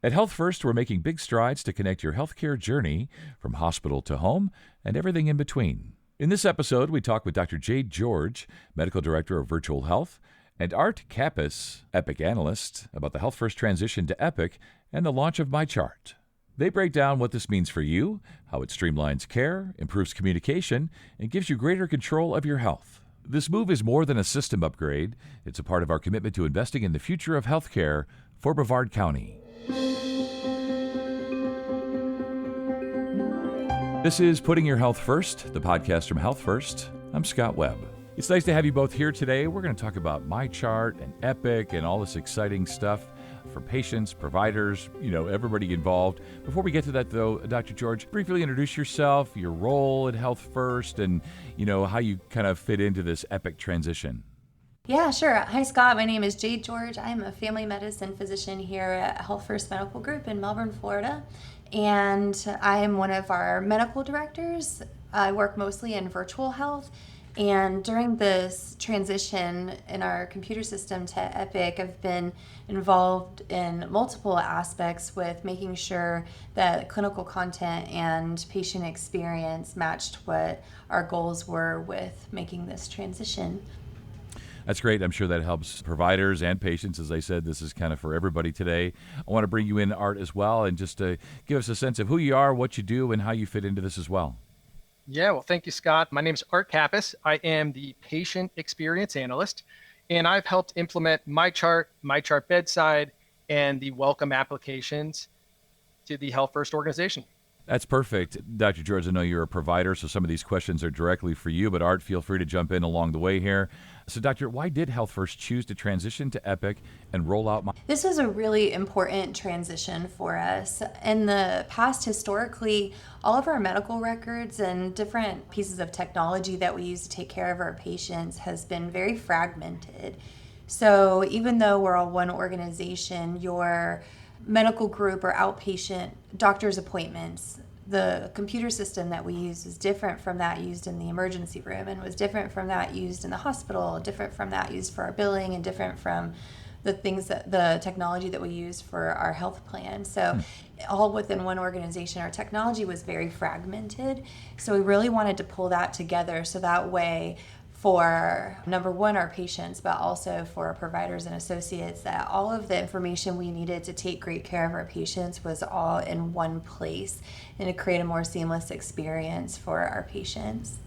At Health First, we're making big strides to connect your healthcare journey from hospital to home and everything in between. In this episode, we talk with Dr. Jayde George, Medical Director of Virtual Health, and Art Kappes, Epic Analyst, about the Health First transition to Epic and the launch of MyChart. They break down what this means for you, how it streamlines care, improves communication, and gives you greater control of your health. This move is more than a system upgrade. It's a part of our commitment to investing in the future of healthcare for Brevard County. This is Putting Your Health First, the podcast from Health First. I'm Scott Webb. It's nice to have you both here today. We're going to talk about MyChart and Epic and all this exciting stuff for patients, providers, everybody involved. Before we get to that, though, Dr. George, briefly introduce yourself, your role at Health First, and, how you kind of fit into this Epic transition. Yeah, sure. Hi, Scott. My name is Jayde George. I'm a family medicine physician here at Health First Medical Group in Melbourne, Florida. And I am one of our medical directors. I work mostly in virtual health. And during this transition in our computer system to Epic, I've been involved in multiple aspects with making sure that clinical content and patient experience matched what our goals were with making this transition. That's great. I'm sure that helps providers and patients. As I said, this is kind of for everybody today. I want to bring you in, Art, as well, and just to give us a sense of who you are, what you do, and how you fit into this as well. Yeah, well, thank you, Scott. My name is Art Kappes. I am the Patient Experience Analyst, and I've helped implement MyChart, MyChart Bedside, and the Welcome applications to the Health First organization. That's perfect. Dr. George, I know you're a provider, so some of these questions are directly for you, but Art, feel free to jump in along the way here. So, Doctor, why did Health First choose to transition to Epic and roll out This was a really important transition for us. In the past, historically, all of our medical records and different pieces of technology that we use to take care of our patients has been very fragmented. So even though we're all one organization, your medical group or outpatient doctor's appointments, the computer system that we use is different from that used in the emergency room, and was different from that used in the hospital, different from that used for our billing, and different from the technology that we use for our health plan. So all within one organization, our technology was very fragmented. So we really wanted to pull that together so that way, for number one, our patients, but also for our providers and associates, that all of the information we needed to take great care of our patients was all in one place, and to create a more seamless experience for our patients.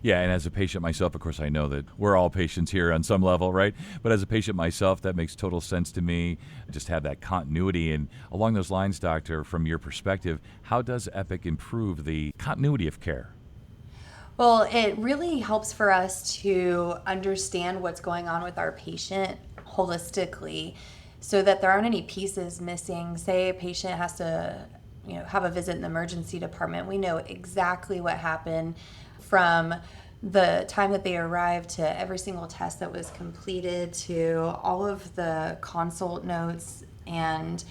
Yeah, and as a patient myself, of course, I know that we're all patients here on some level, right? But as a patient myself, that makes total sense to me. Just have that continuity. And along those lines, Doctor, from your perspective, how does Epic improve the continuity of care? Well, it really helps for us to understand what's going on with our patient holistically, so that there aren't any pieces missing. Say a patient has to, have a visit in the emergency department. We know exactly what happened from the time that they arrived to every single test that was completed, to all of the consult notes and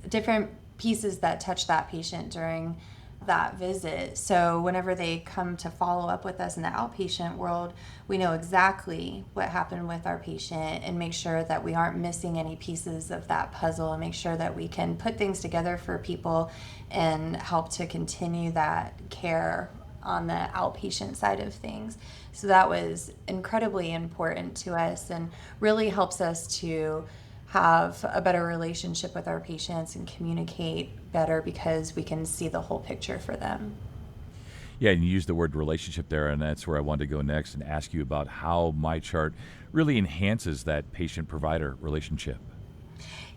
different pieces that touch that patient during that visit. So whenever they come to follow up with us in the outpatient world, we know exactly what happened with our patient and make sure that we aren't missing any pieces of that puzzle, and make sure that we can put things together for people and help to continue that care on the outpatient side of things. So that was incredibly important to us and really helps us to have a better relationship with our patients and communicate better, because we can see the whole picture for them. Yeah, and you used the word relationship there, and that's where I wanted to go next and ask you about how MyChart really enhances that patient-provider relationship.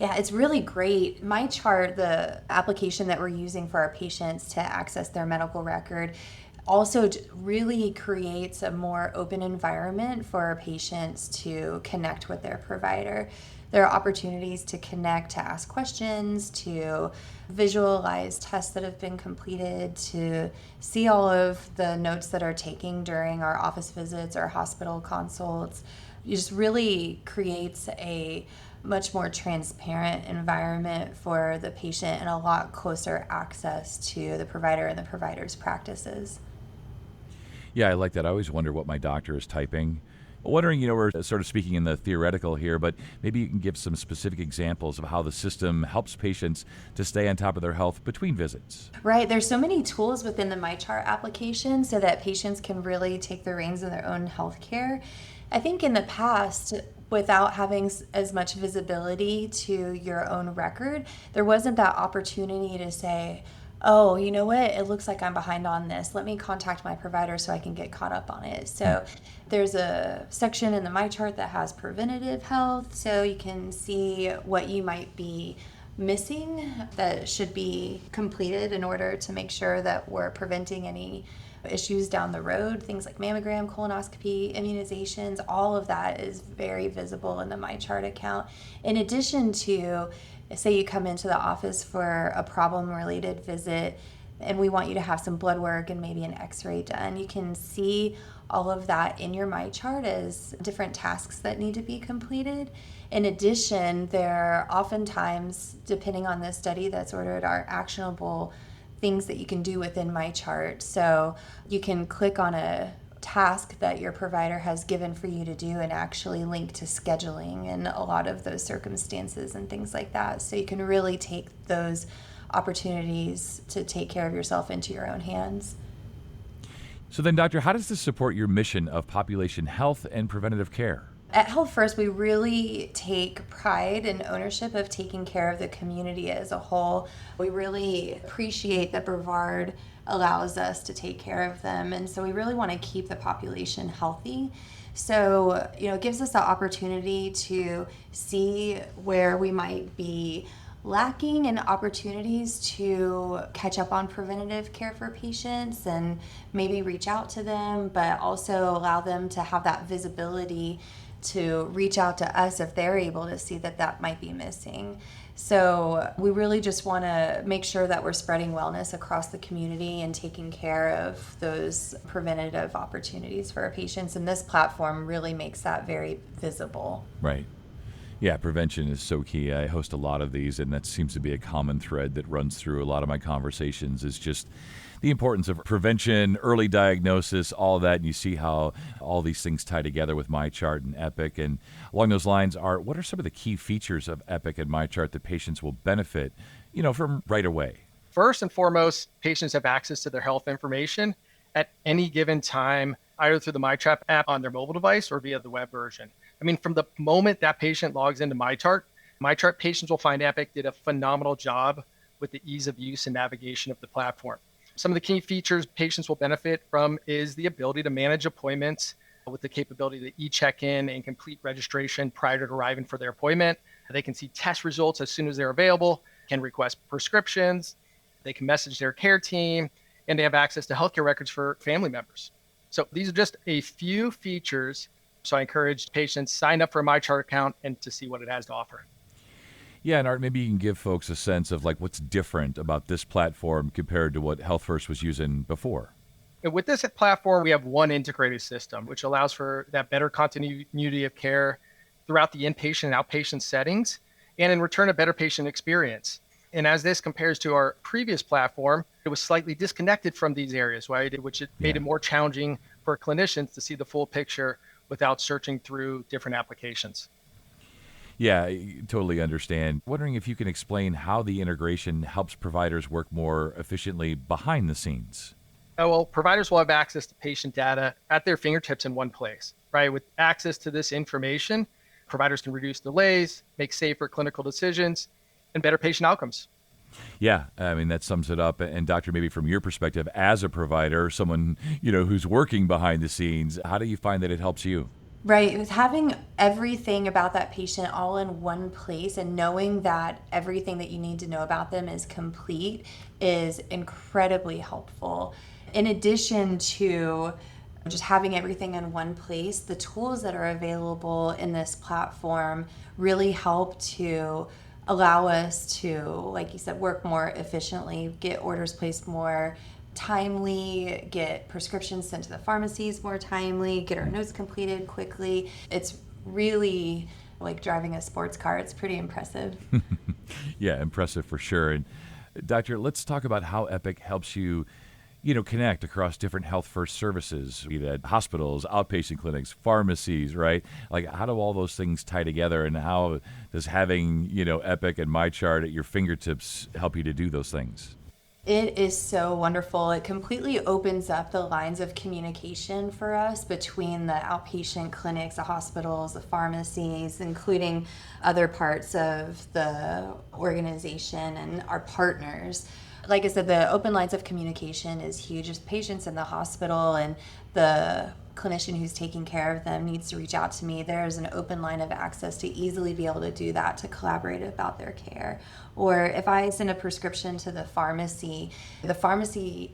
Yeah, it's really great. MyChart, the application that we're using for our patients to access their medical record, also really creates a more open environment for our patients to connect with their provider. There are opportunities to connect, to ask questions, to visualize tests that have been completed, to see all of the notes that are taken during our office visits or hospital consults. It just really creates a much more transparent environment for the patient and a lot closer access to the provider and the provider's practices. Yeah, I like that. I always wonder what my doctor is typing Wondering, we're sort of speaking in the theoretical here, but maybe you can give some specific examples of how the system helps patients to stay on top of their health between visits. Right. There's so many tools within the MyChart application so that patients can really take the reins in their own health care. I think in the past, without having as much visibility to your own record, there wasn't that opportunity to say, oh, you know what, it looks like I'm behind on this. Let me contact my provider so I can get caught up on it. So there's a section in the MyChart that has preventative health, so you can see what you might be missing that should be completed in order to make sure that we're preventing any issues down the road. Things like mammogram, colonoscopy, immunizations, all of that is very visible in the MyChart account. In addition to, say you come into the office for a problem-related visit and we want you to have some blood work and maybe an x-ray done, you can see all of that in your MyChart as different tasks that need to be completed. In addition, there are oftentimes, depending on the study that's ordered, are actionable things that you can do within MyChart. So you can click on a task that your provider has given for you to do and actually link to scheduling and a lot of those circumstances and things like that. So you can really take those opportunities to take care of yourself into your own hands. So then, Doctor, how does this support your mission of population health and preventative care? At Health First, we really take pride and ownership of taking care of the community as a whole. We really appreciate that Brevard allows us to take care of them, and so we really want to keep the population healthy. So, it gives us the opportunity to see where we might be lacking and opportunities to catch up on preventative care for patients and maybe reach out to them, but also allow them to have that visibility to reach out to us if they're able to see that might be missing. So we really just want to make sure that we're spreading wellness across the community and taking care of those preventative opportunities for our patients. And this platform really makes that very visible. Right. Yeah, prevention is so key. I host a lot of these, and that seems to be a common thread that runs through a lot of my conversations, is just the importance of prevention, early diagnosis, all of that. And you see how all these things tie together with MyChart and Epic. And along those lines, what are some of the key features of Epic and MyChart that patients will benefit, from right away? First and foremost, patients have access to their health information at any given time, either through the MyChart app on their mobile device or via the web version. From the moment that patient logs into MyChart patients will find Epic did a phenomenal job with the ease of use and navigation of the platform. Some of the key features patients will benefit from is the ability to manage appointments with the capability to e-check in and complete registration prior to arriving for their appointment. They can see test results as soon as they're available, can request prescriptions, they can message their care team, and they have access to healthcare records for family members. So these are just a few features. So I encourage patients sign up for a MyChart account and to see what it has to offer. Yeah, and Art, maybe you can give folks a sense of what's different about this platform compared to what Health First was using before. And with this platform, we have one integrated system, which allows for that better continuity of care throughout the inpatient and outpatient settings, and in return, a better patient experience. And as this compares to our previous platform, it was slightly disconnected from these areas, right? Which made it more challenging for clinicians to see the full picture without searching through different applications. Yeah, I totally understand. Wondering if you can explain how the integration helps providers work more efficiently behind the scenes. Well, providers will have access to patient data at their fingertips in one place, right? With access to this information, providers can reduce delays, make safer clinical decisions, and better patient outcomes. Yeah, that sums it up. And doctor, maybe from your perspective as a provider, someone, who's working behind the scenes, how do you find that it helps you? Right, with having everything about that patient all in one place and knowing that everything that you need to know about them is complete is incredibly helpful. In addition to just having everything in one place, the tools that are available in this platform really help to allow us to, like you said, work more efficiently, get orders placed more timely, get prescriptions sent to the pharmacies more timely, get our notes completed quickly. It's really like driving a sports car. It's pretty impressive. Yeah, impressive for sure. And doctor, let's talk about how Epic helps you, connect across different health first services, be that hospitals, outpatient clinics, pharmacies, right? Like, how do all those things tie together, and how does having, Epic and MyChart at your fingertips help you to do those things? It is so wonderful. It completely opens up the lines of communication for us between the outpatient clinics, the hospitals, the pharmacies, including other parts of the organization and our partners. Like I said, the open lines of communication is huge. If patients in the hospital and the clinician who's taking care of them needs to reach out to me, there's an open line of access to easily be able to do that, to collaborate about their care. Or if I send a prescription to the pharmacy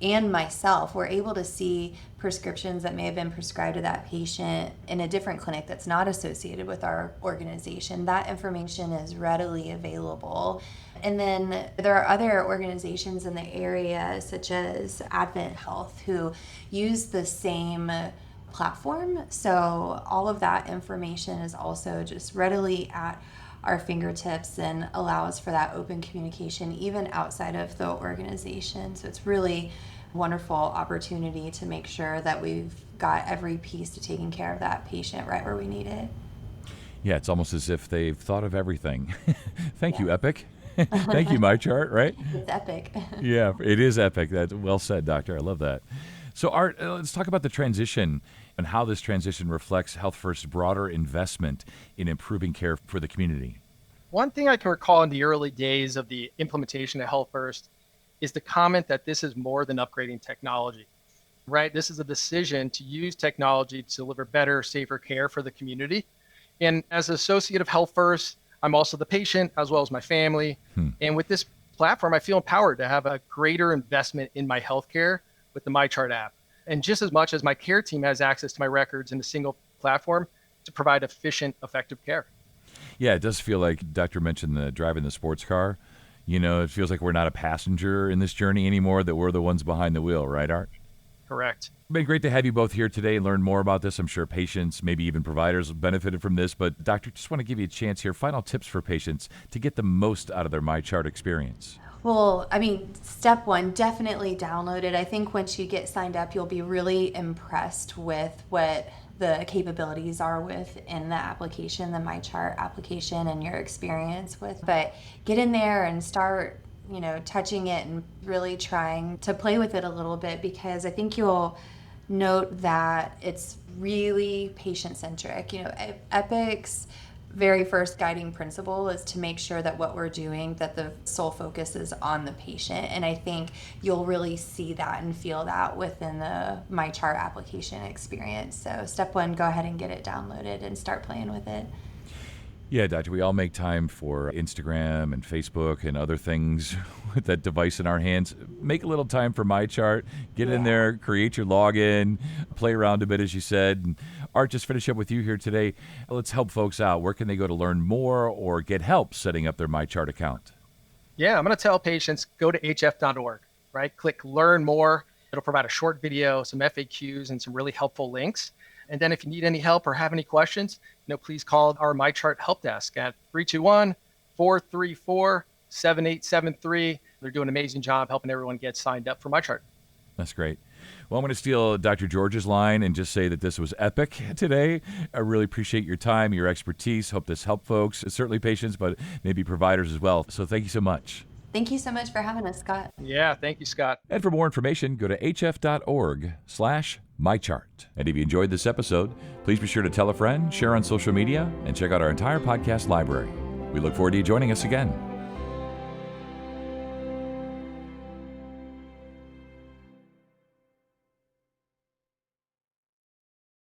and myself, we're able to see prescriptions that may have been prescribed to that patient in a different clinic that's not associated with our organization. That information is readily available. And then there are other organizations in the area, such as Advent Health, who use the same platform. So all of that information is also just readily at our fingertips and allows for that open communication even outside of the organization. So it's really a wonderful opportunity to make sure that we've got every piece to taking care of that patient right where we need it. Yeah, it's almost as if they've thought of everything. Thank you, Epic. Thank you, MyChart, right? It's epic. Yeah, it is epic. That's well said, Doctor. I love that. So, Art, let's talk about the transition and how this transition reflects Health First's broader investment in improving care for the community. One thing I can recall in the early days of the implementation of Health First is the comment that this is more than upgrading technology, right? This is a decision to use technology to deliver better, safer care for the community. And as an associate of Health First, I'm also the patient as well as my family. And with this platform, I feel empowered to have a greater investment in my healthcare with the MyChart app. And just as much as my care team has access to my records in a single platform to provide efficient, effective care. Yeah, it does feel like Doctor mentioned driving the sports car. It feels like we're not a passenger in this journey anymore, that we're the ones behind the wheel, right, Art? Correct. It's been great to have you both here today and learn more about this. I'm sure patients, maybe even providers, benefited from this. But, Doctor, just want to give you a chance here. Final tips for patients to get the most out of their MyChart experience. Well, step one, definitely download it. I think once you get signed up, you'll be really impressed with what the capabilities are within the application, the MyChart application, and your experience with. But get in there and start touching it and really trying to play with it a little bit, because I think you'll note that it's really patient-centric. Epic's very first guiding principle is to make sure that what we're doing, that the sole focus is on the patient. And I think you'll really see that and feel that within the MyChart application experience. So step one, go ahead and get it downloaded and start playing with it. Yeah, Doctor, we all make time for Instagram and Facebook and other things with that device in our hands. Make a little time for MyChart. Get in there, create your login, play around a bit, as you said. And Art, just finish up with you here today. Let's help folks out. Where can they go to learn more or get help setting up their MyChart account? Yeah, I'm going to tell patients, go to hf.org, right? Click Learn More. It'll provide a short video, some FAQs, and some really helpful links. And then if you need any help or have any questions, please call our MyChart help desk at 321-434-7873. They're doing an amazing job helping everyone get signed up for MyChart. That's great. Well, I'm going to steal Dr. George's line and just say that this was epic today. I really appreciate your time, your expertise. Hope this helped folks, certainly patients, but maybe providers as well. So thank you so much. Thank you so much for having us, Scott. Yeah, thank you, Scott. And for more information, go to hf.org/MyChart. And if you enjoyed this episode, please be sure to tell a friend, share on social media, and check out our entire podcast library. We look forward to you joining us again.